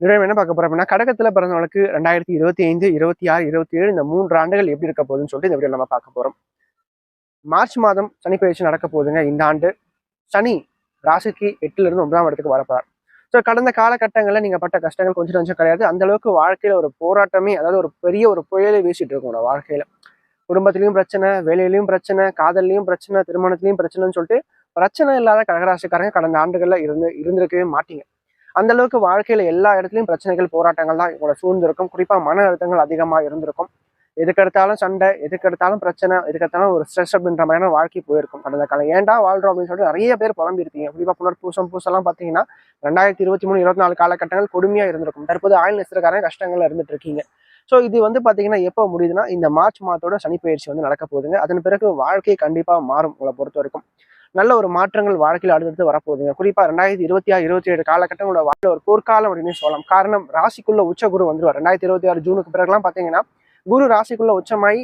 நிறுவனம் என்ன பார்க்க போறோம் அப்படின்னா, கடகத்துல பிறந்தவங்களுக்கு 2025, 26, 27 இந்த 3 ஆண்டுகள் எப்படி இருக்க போகுதுன்னு சொல்லிட்டு இந்த வீடியோ நம்ம பார்க்க போறோம். மார்ச் மாதம் சனி பயிற்சி நடக்க போகுதுங்க. இந்த ஆண்டு சனி ராசிக்கு 8ல இருந்து 9ஆம் இடத்துக்கு வரப்போறார். ஸோ கடந்த காலகட்டங்களில் நீங்க பட்ட கஷ்டங்கள் கொஞ்சம் கொஞ்சம் கிடையாது. அந்த அளவுக்கு வாழ்க்கையில ஒரு போராட்டமே, அதாவது ஒரு பெரிய ஒரு புயலை வீசிட்டு இருக்கும் உங்களோட வாழ்க்கையில. குடும்பத்திலையும் பிரச்சனை, வேலையிலையும் பிரச்சனை, காதல்லையும் பிரச்சனை, திருமணத்திலையும் பிரச்சனைன்னு சொல்லிட்டு பிரச்சனை இல்லாத கடகராசிக்காரங்க கடந்த ஆண்டுகள்ல இருந்திருக்கவே மாட்டீங்க. அந்த அளவுக்கு வாழ்க்கையில எல்லா இடத்துலயும் பிரச்சனைகள், போராட்டங்கள் தான் உங்களை சூழ்ந்திருக்கும். குறிப்பா மன அழுத்தங்கள் அதிகமா இருந்திருக்கும். எதுக்கெடுத்தாலும் சண்டை, எதுக்கெடுத்தாலும் பிரச்சனை, எதுக்கெடுத்தாலும் ஒரு ஸ்ட்ரெஸ் அப்படின்ற மாதிரியான வாழ்க்கை போயிருக்கும் கடந்த காலம். ஏன்டா வாழ்றோம் அப்படின்னு சொல்லிட்டு நிறைய பேர் புலம்பிருப்பீங்க. குறிப்பா புனர்பூசம் பார்த்தீங்கன்னா 2023, 24 காலகட்டங்கள் கொடுமையா இருந்திருக்கும். தற்போது ஆயுள் நட்சத்திரக்காரங்க கஷ்டங்கள்ல இருந்துட்டு இருக்கீங்க. ஸோ இது பார்த்தீங்கன்னா எப்போ முடியுதுன்னா, இந்த மார்ச் மாதத்தோட சனி பயிற்சி நடக்க போகுதுங்க. அதன் பிறகு வாழ்க்கை கண்டிப்பா மாறும் உங்களை பொறுத்த வரைக்கும். நல்ல ஒரு மாற்றங்கள் வாழ்க்கையில் அடுத்தடுத்து வரப்போகுதுங்க. குறிப்பா 2026, 27 காலகட்டங்களோட வாழ்க்கையில ஒரு பொற்காலம் அப்படின்னு சொல்லலாம். காரணம், ராசிக்குள்ள உச்ச குரு வந்துருவார். 2026 ஜூனுக்கு பிறகுலாம் பாத்தீங்கன்னா குரு ராசிக்குள்ள உச்சமாயி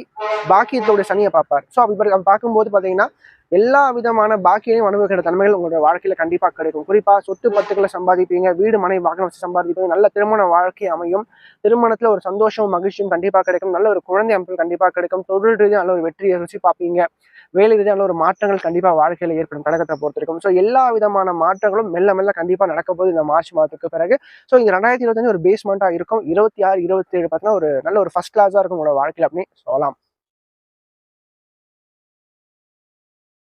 பாக்கியத்தோட சனியை பார்ப்பார். ஸோ அப்படி பார்க்கும்போது பாத்தீங்கன்னா எல்லா விதமான பாக்கியையும் அனுபவிக்கிற தன்மைகள் உங்களுடைய வாழ்க்கையில கண்டிப்பா கிடைக்கும். குறிப்பா சொத்து பத்துக்களை சம்பாதிப்பீங்க, வீடு மனை வாகனம் வச்சு சம்பாதிப்பீங்க, நல்ல திருமண வாழ்க்கை அமையும். திருமணத்துல ஒரு சந்தோஷமும் மகிழ்ச்சியும் கண்டிப்பா கிடைக்கும். நல்ல ஒரு குழந்தை அமைப்பு கண்டிப்பா கிடைக்கும். தொழில் ரீதியாக நல்ல ஒரு வெற்றியை ருசி பார்ப்பீங்க. வேலை ரீதியான ஒரு மாற்றங்கள் கண்டிப்பா வாழ்க்கையில ஏற்படும் கடகத்தை பொறுத்திருக்கும். ஸோ எல்லா விதமான மாற்றங்களும் மெல்ல மெல்ல கண்டிப்பா நடக்க போகுது இந்த மார்ச் மாதத்துக்கு பிறகு. ஸோ இந்த 2025 ஒரு பேஸ்மெண்டா இருக்கும். 26, 27 பார்த்தீங்கன்னா ஒரு நல்ல ஒரு ஃபர்ஸ்ட் கிளாஸா இருக்கும் உங்களோட வாழ்க்கையில அப்படின்னு சொல்லலாம்.